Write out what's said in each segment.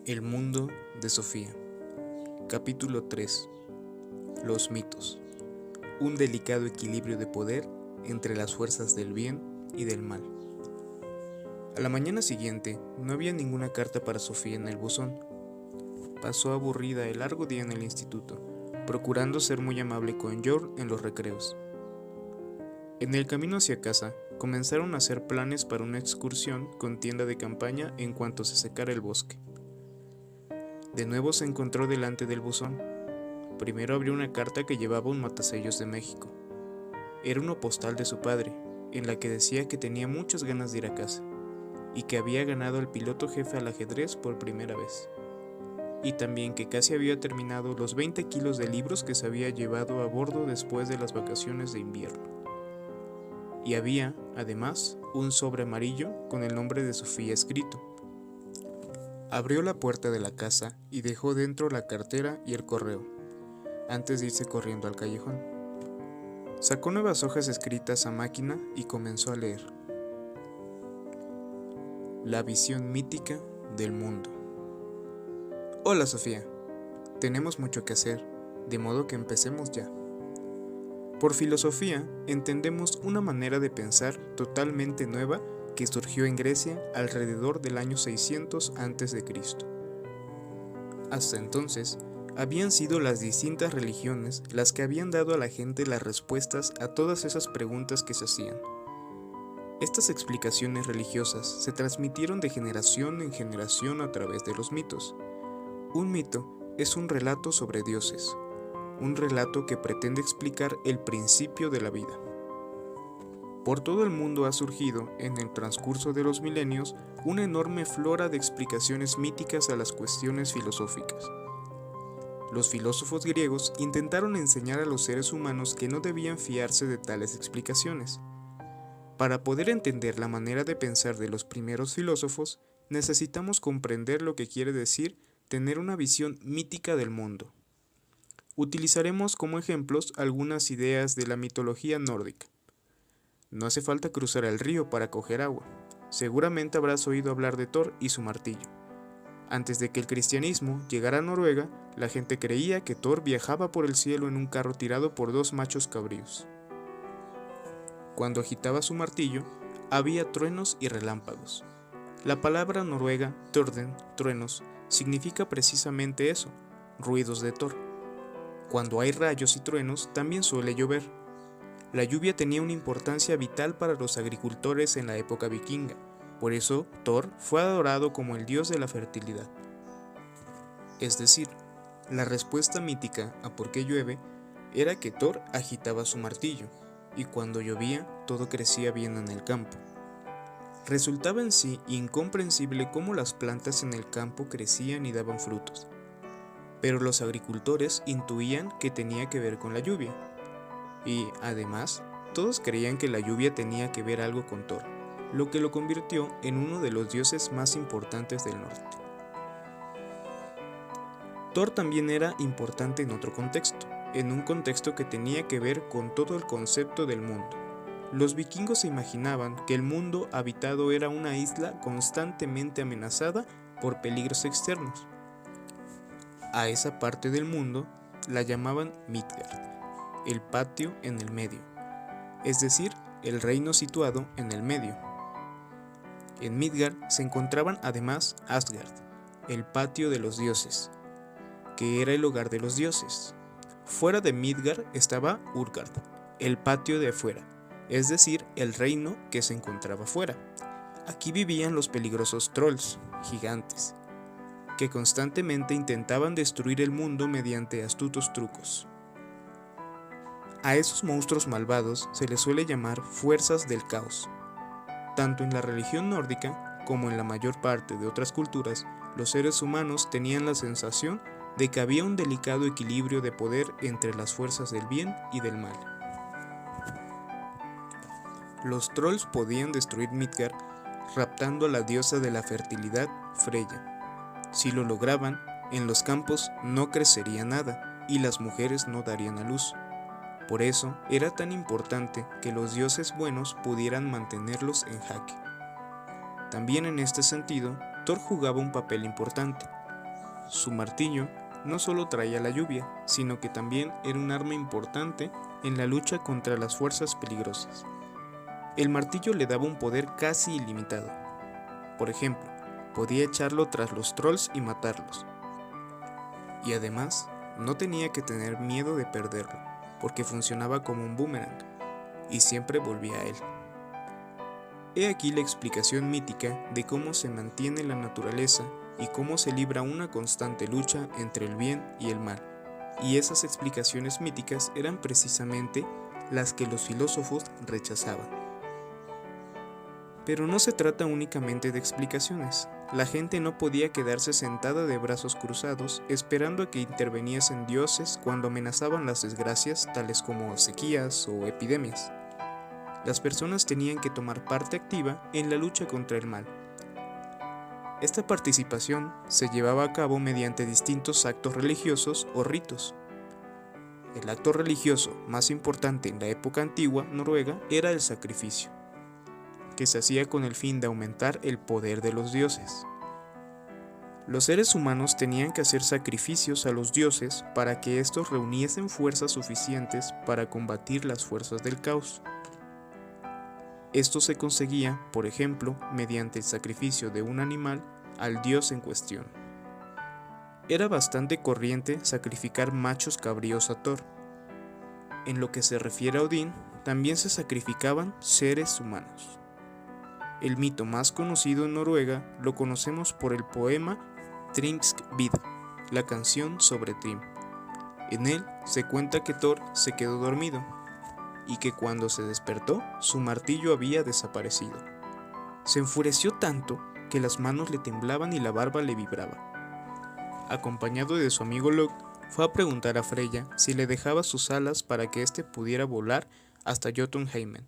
El mundo de Sofía. Capítulo 3. Los mitos. Un delicado equilibrio de poder entre las fuerzas del bien y del mal. A la mañana siguiente no había ninguna carta para Sofía en el buzón. Pasó aburrida el largo día en el instituto, procurando ser muy amable con George en los recreos. En el camino hacia casa, comenzaron a hacer planes para una excursión con tienda de campaña en cuanto se secara el bosque. De nuevo se encontró delante del buzón. Primero abrió una carta que llevaba un matasellos de México. Era una postal de su padre, en la que decía que tenía muchas ganas de ir a casa, y que había ganado al piloto jefe al ajedrez por primera vez. Y también que casi había terminado los 20 kilos de libros que se había llevado a bordo después de las vacaciones de invierno. Y había, además, un sobre amarillo con el nombre de Sofía escrito. Abrió la puerta de la casa y dejó dentro la cartera y el correo, antes de irse corriendo al callejón. Sacó nuevas hojas escritas a máquina y comenzó a leer. La visión mítica del mundo. Hola Sofía, tenemos mucho que hacer, de modo que empecemos ya. Por filosofía entendemos una manera de pensar totalmente nueva que surgió en Grecia alrededor del año 600 a.C. Hasta entonces, habían sido las distintas religiones las que habían dado a la gente las respuestas a todas esas preguntas que se hacían. Estas explicaciones religiosas se transmitieron de generación en generación a través de los mitos. Un mito es un relato sobre dioses, un relato que pretende explicar el principio de la vida. Por todo el mundo ha surgido, en el transcurso de los milenios, una enorme flora de explicaciones míticas a las cuestiones filosóficas. Los filósofos griegos intentaron enseñar a los seres humanos que no debían fiarse de tales explicaciones. Para poder entender la manera de pensar de los primeros filósofos, necesitamos comprender lo que quiere decir tener una visión mítica del mundo. Utilizaremos como ejemplos algunas ideas de la mitología nórdica. No hace falta cruzar el río para coger agua. Seguramente habrás oído hablar de Thor y su martillo. Antes de que el cristianismo llegara a Noruega, la gente creía que Thor viajaba por el cielo en un carro tirado por dos machos cabríos. Cuando agitaba su martillo, había truenos y relámpagos. La palabra noruega, torden, truenos, significa precisamente eso, ruidos de Thor. Cuando hay rayos y truenos, también suele llover. La lluvia tenía una importancia vital para los agricultores en la época vikinga, por eso Thor fue adorado como el dios de la fertilidad. Es decir, la respuesta mítica a por qué llueve era que Thor agitaba su martillo, y cuando llovía todo crecía bien en el campo. Resultaba en sí incomprensible cómo las plantas en el campo crecían y daban frutos, pero los agricultores intuían que tenía que ver con la lluvia. Y, además, todos creían que la lluvia tenía que ver algo con Thor, lo que lo convirtió en uno de los dioses más importantes del norte. Thor también era importante en otro contexto, en un contexto que tenía que ver con todo el concepto del mundo. Los vikingos se imaginaban que el mundo habitado era una isla constantemente amenazada por peligros externos. A esa parte del mundo la llamaban Midgard, el patio en el medio, es decir, el reino situado en el medio. En Midgard se encontraban además Asgard, el patio de los dioses, que era el hogar de los dioses. Fuera de Midgard estaba Urgard, el patio de afuera, es decir, el reino que se encontraba fuera. Aquí vivían los peligrosos trolls, gigantes, que constantemente intentaban destruir el mundo mediante astutos trucos. A esos monstruos malvados se les suele llamar fuerzas del caos. Tanto en la religión nórdica como en la mayor parte de otras culturas, los seres humanos tenían la sensación de que había un delicado equilibrio de poder entre las fuerzas del bien y del mal. Los trolls podían destruir Midgard raptando a la diosa de la fertilidad, Freya. Si lo lograban, en los campos no crecería nada y las mujeres no darían a luz. Por eso era tan importante que los dioses buenos pudieran mantenerlos en jaque. También en este sentido, Thor jugaba un papel importante. Su martillo no solo traía la lluvia, sino que también era un arma importante en la lucha contra las fuerzas peligrosas. El martillo le daba un poder casi ilimitado. Por ejemplo, podía echarlo tras los trolls y matarlos. Y además, no tenía que tener miedo de perderlo, porque funcionaba como un boomerang, y siempre volvía a él. He aquí la explicación mítica de cómo se mantiene la naturaleza y cómo se libra una constante lucha entre el bien y el mal. Y esas explicaciones míticas eran precisamente las que los filósofos rechazaban. Pero no se trata únicamente de explicaciones. La gente no podía quedarse sentada de brazos cruzados esperando a que interviniesen dioses cuando amenazaban las desgracias tales como sequías o epidemias. Las personas tenían que tomar parte activa en la lucha contra el mal. Esta participación se llevaba a cabo mediante distintos actos religiosos o ritos. El acto religioso más importante en la época antigua noruega era el sacrificio, que se hacía con el fin de aumentar el poder de los dioses. Los seres humanos tenían que hacer sacrificios a los dioses para que estos reuniesen fuerzas suficientes para combatir las fuerzas del caos. Esto se conseguía, por ejemplo, mediante el sacrificio de un animal al dios en cuestión. Era bastante corriente sacrificar machos cabríos a Thor. En lo que se refiere a Odín, también se sacrificaban seres humanos. El mito más conocido en Noruega lo conocemos por el poema Thrymskvida, la canción sobre Thrym. En él se cuenta que Thor se quedó dormido y que cuando se despertó, su martillo había desaparecido. Se enfureció tanto que las manos le temblaban y la barba le vibraba. Acompañado de su amigo Loke, fue a preguntar a Freya si le dejaba sus alas para que éste pudiera volar hasta Jotunheimen,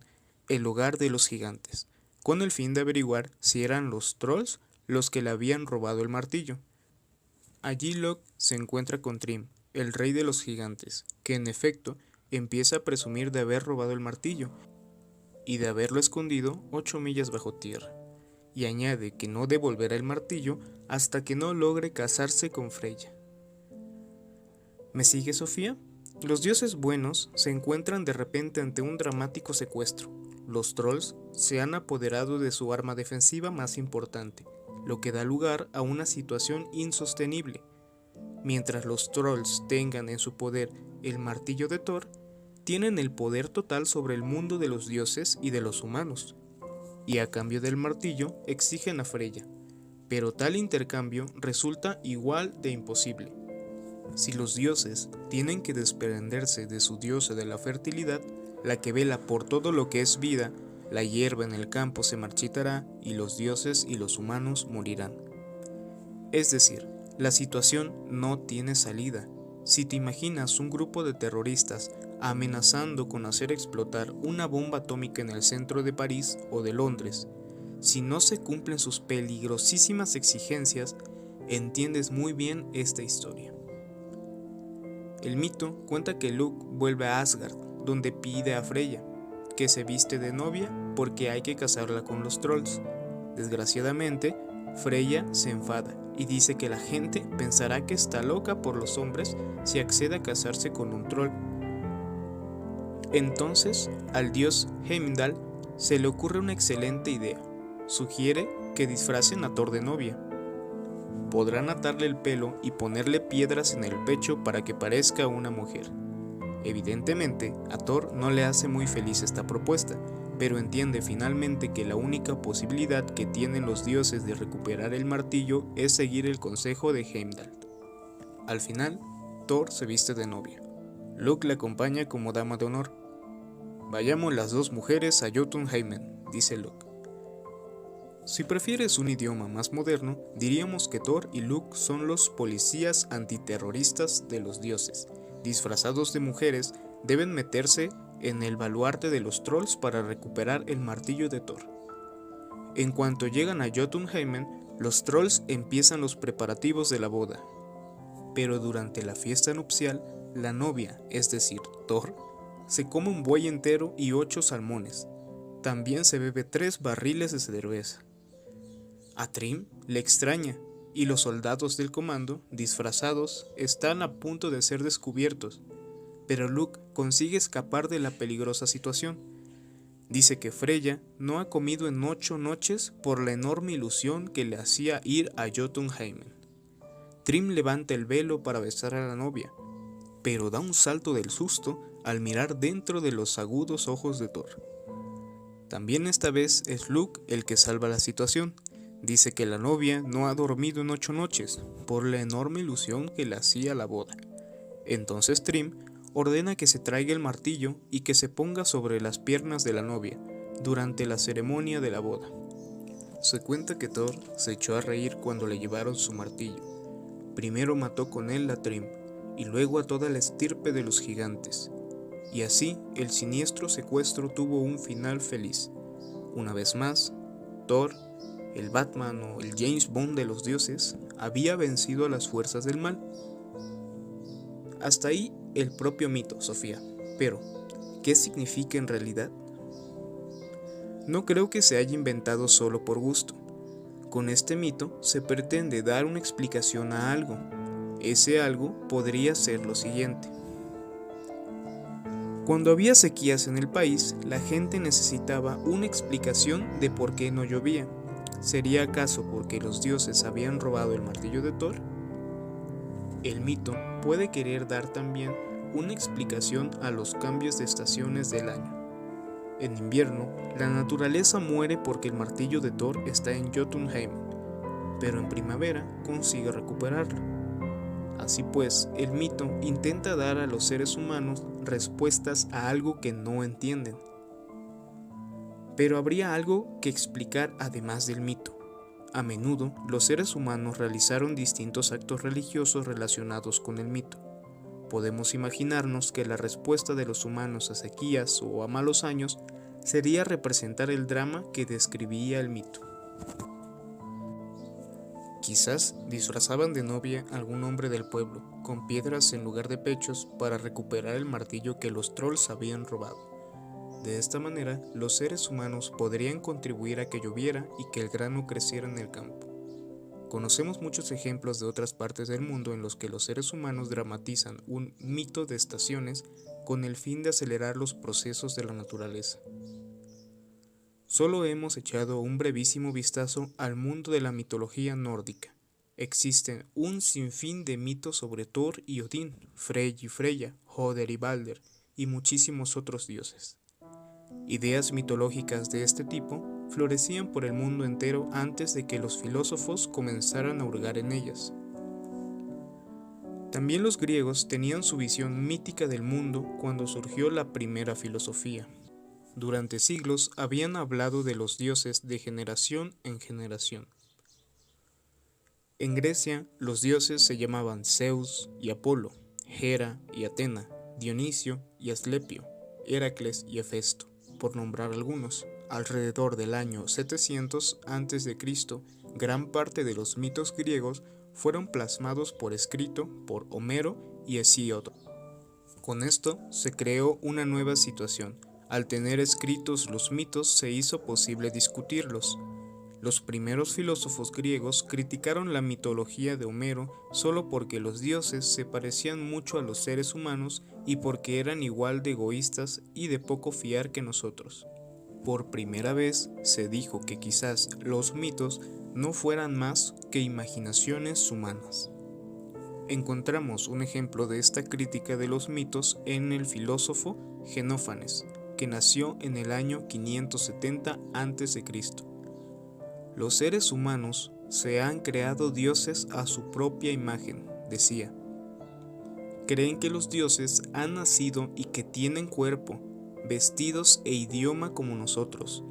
el hogar de los gigantes, con el fin de averiguar si eran los trolls los que le habían robado el martillo. Allí Loke se encuentra con Thrym, el rey de los gigantes, que en efecto empieza a presumir de haber robado el martillo y de haberlo escondido 8 millas bajo tierra, y añade que no devolverá el martillo hasta que no logre casarse con Freya. ¿Me sigue, Sofía? Los dioses buenos se encuentran de repente ante un dramático secuestro. Los trolls se han apoderado de su arma defensiva más importante, lo que da lugar a una situación insostenible. Mientras los trolls tengan en su poder el martillo de Thor, tienen el poder total sobre el mundo de los dioses y de los humanos, y a cambio del martillo exigen a Freya, pero tal intercambio resulta igual de imposible. Si los dioses tienen que desprenderse de su diosa de la fertilidad, la que vela por todo lo que es vida, la hierba en el campo se marchitará y los dioses y los humanos morirán. Es decir, la situación no tiene salida. Si te imaginas un grupo de terroristas amenazando con hacer explotar una bomba atómica en el centro de París o de Londres, si no se cumplen sus peligrosísimas exigencias, entiendes muy bien esta historia. El mito cuenta que Loke vuelve a Asgard, donde pide a Freya que se viste de novia porque hay que casarla con los trolls. Desgraciadamente, Freya se enfada y dice que la gente pensará que está loca por los hombres si accede a casarse con un troll. Entonces, al dios Heimdall se le ocurre una excelente idea. Sugiere que disfracen a Thor de novia. Podrán atarle el pelo y ponerle piedras en el pecho para que parezca una mujer. Evidentemente, a Thor no le hace muy feliz esta propuesta, pero entiende finalmente que la única posibilidad que tienen los dioses de recuperar el martillo es seguir el consejo de Heimdall. Al final, Thor se viste de novia. Loke la acompaña como dama de honor. Vayamos las dos mujeres a Jotunheimen, dice Loke. Si prefieres un idioma más moderno, diríamos que Thor y Loke son los policías antiterroristas de los dioses. Disfrazados de mujeres, deben meterse en el baluarte de los trolls para recuperar el martillo de Thor. En cuanto llegan a Jotunheimen, los trolls empiezan los preparativos de la boda. Pero durante la fiesta nupcial, la novia, es decir, Thor, se come un buey entero y 8 salmones. También se bebe 3 barriles de cerveza. A Thrym Le extraña, y los soldados del comando, disfrazados, están a punto de ser descubiertos, pero Luke consigue escapar de la peligrosa situación. Dice que Freya no ha comido en 8 noches por la enorme ilusión que le hacía ir a Jotunheim. Thrym levanta el velo para besar a la novia, pero da un salto del susto al mirar dentro de los agudos ojos de Thor. También esta vez es Luke el que salva la situación. Dice que la novia no ha dormido en 8 noches por la enorme ilusión que le hacía la boda. Entonces Thrym ordena que se traiga el martillo y que se ponga sobre las piernas de la novia durante la ceremonia de la boda. Se cuenta que Thor se echó a reír cuando le llevaron su martillo. Primero mató con él a Thrym y luego a toda la estirpe de los gigantes. Y así el siniestro secuestro tuvo un final feliz. Una vez más, Thor, el Batman o el James Bond de los dioses, había vencido a las fuerzas del mal. Hasta ahí el propio mito, Sofía. Pero, ¿qué significa en realidad? No creo que se haya inventado solo por gusto. Con este mito se pretende dar una explicación a algo. Ese algo podría ser lo siguiente. Cuando había sequías en el país, la gente necesitaba una explicación de por qué no llovía. ¿Sería acaso porque los dioses habían robado el martillo de Thor? El mito puede querer dar también una explicación a los cambios de estaciones del año. En invierno, la naturaleza muere porque el martillo de Thor está en Jotunheim, pero en primavera consigue recuperarlo. Así pues, el mito intenta dar a los seres humanos respuestas a algo que no entienden. Pero habría algo que explicar además del mito. A menudo, los seres humanos realizaron distintos actos religiosos relacionados con el mito. Podemos imaginarnos que la respuesta de los humanos a sequías o a malos años sería representar el drama que describía el mito. Quizás disfrazaban de novia a algún hombre del pueblo, con piedras en lugar de pechos para recuperar el martillo que los trolls habían robado. De esta manera, los seres humanos podrían contribuir a que lloviera y que el grano creciera en el campo. Conocemos muchos ejemplos de otras partes del mundo en los que los seres humanos dramatizan un mito de estaciones con el fin de acelerar los procesos de la naturaleza. Solo hemos echado un brevísimo vistazo al mundo de la mitología nórdica. Existen un sinfín de mitos sobre Thor y Odín, Frey y Freya, Hoder y Balder, y muchísimos otros dioses. Ideas mitológicas de este tipo florecían por el mundo entero antes de que los filósofos comenzaran a hurgar en ellas. También los griegos tenían su visión mítica del mundo cuando surgió la primera filosofía. Durante siglos habían hablado de los dioses de generación en generación. En Grecia, los dioses se llamaban Zeus y Apolo, Hera y Atena, Dionisio y Asclepio, Heracles y Hefesto, por nombrar algunos. Alrededor del año 700 a.C., gran parte de los mitos griegos fueron plasmados por escrito por Homero y Hesíodo. Con esto se creó una nueva situación. Al tener escritos los mitos se hizo posible discutirlos. Los primeros filósofos griegos criticaron la mitología de Homero solo porque los dioses se parecían mucho a los seres humanos y porque eran igual de egoístas y de poco fiar que nosotros. Por primera vez se dijo que quizás los mitos no fueran más que imaginaciones humanas. Encontramos un ejemplo de esta crítica de los mitos en el filósofo Genófanes, que nació en el año 570 a.C. Los seres humanos se han creado dioses a su propia imagen, decía. Creen que los dioses han nacido y que tienen cuerpo, vestidos e idioma como nosotros.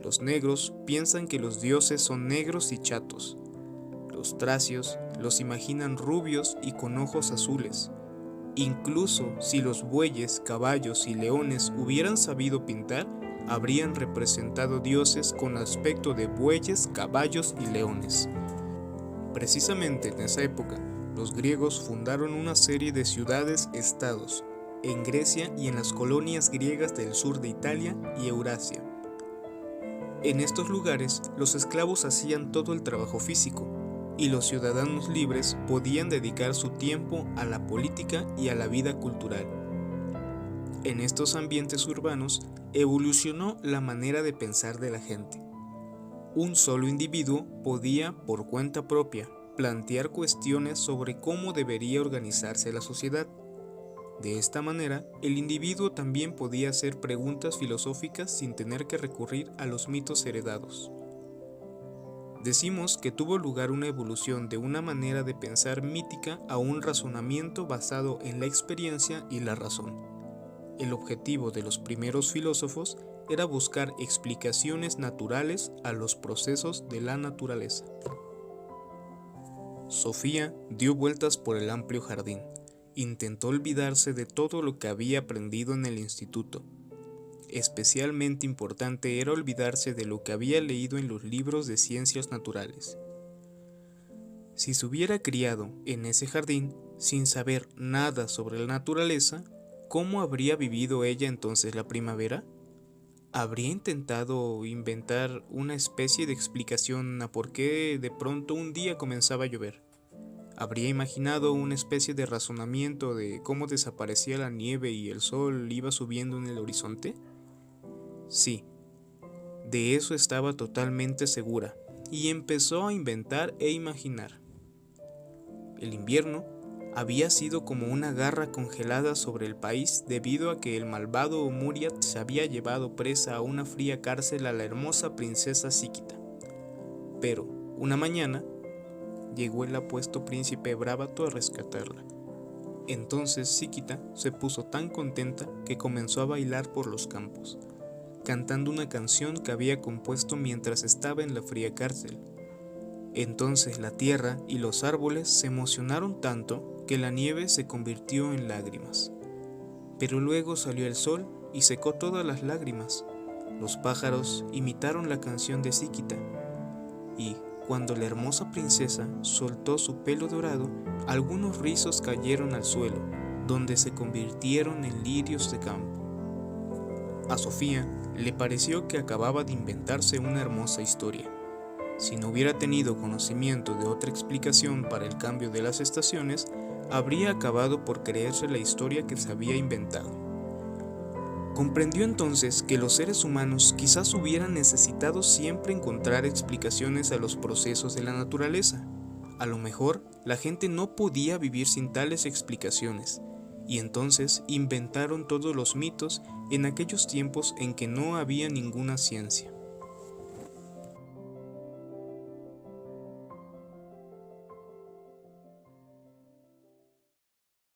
Los negros piensan que los dioses son negros y chatos. Los tracios los imaginan rubios y con ojos azules. Incluso si los bueyes, caballos y leones hubieran sabido pintar, habrían representado dioses con aspecto de bueyes, caballos y leones. Precisamente en esa época, los griegos fundaron una serie de ciudades-estados en Grecia y en las colonias griegas del sur de Italia y Eurasia. En estos lugares, los esclavos hacían todo el trabajo físico, y los ciudadanos libres podían dedicar su tiempo a la política y a la vida cultural. En estos ambientes urbanos evolucionó la manera de pensar de la gente. Un solo individuo podía, por cuenta propia, plantear cuestiones sobre cómo debería organizarse la sociedad. De esta manera, el individuo también podía hacer preguntas filosóficas sin tener que recurrir a los mitos heredados. Decimos que tuvo lugar una evolución de una manera de pensar mítica a un razonamiento basado en la experiencia y la razón. El objetivo de los primeros filósofos era buscar explicaciones naturales a los procesos de la naturaleza. Sofía dio vueltas por el amplio jardín. Intentó olvidarse de todo lo que había aprendido en el instituto. Especialmente importante era olvidarse de lo que había leído en los libros de ciencias naturales. Si se hubiera criado en ese jardín sin saber nada sobre la naturaleza, ¿cómo habría vivido ella entonces la primavera? ¿Habría intentado inventar una especie de explicación a por qué de pronto un día comenzaba a llover? ¿Habría imaginado una especie de razonamiento de cómo desaparecía la nieve y el sol iba subiendo en el horizonte? Sí, de eso estaba totalmente segura, y empezó a inventar e imaginar. El invierno había sido como una garra congelada sobre el país debido a que el malvado Muriat se había llevado presa a una fría cárcel a la hermosa princesa Síquita. Pero, una mañana, llegó el apuesto príncipe Brábato a rescatarla. Entonces Síquita se puso tan contenta que comenzó a bailar por los campos, cantando una canción que había compuesto mientras estaba en la fría cárcel. Entonces la tierra y los árboles se emocionaron tanto que la nieve se convirtió en lágrimas. Pero luego salió el sol y secó todas las lágrimas. Los pájaros imitaron la canción de Síquita, y cuando la hermosa princesa soltó su pelo dorado, algunos rizos cayeron al suelo, donde se convirtieron en lirios de campo. A Sofía le pareció que acababa de inventarse una hermosa historia. Si no hubiera tenido conocimiento de otra explicación para el cambio de las estaciones, habría acabado por creerse la historia que se había inventado. Comprendió entonces que los seres humanos quizás hubieran necesitado siempre encontrar explicaciones a los procesos de la naturaleza. A lo mejor, la gente no podía vivir sin tales explicaciones, y entonces inventaron todos los mitos en aquellos tiempos en que no había ninguna ciencia.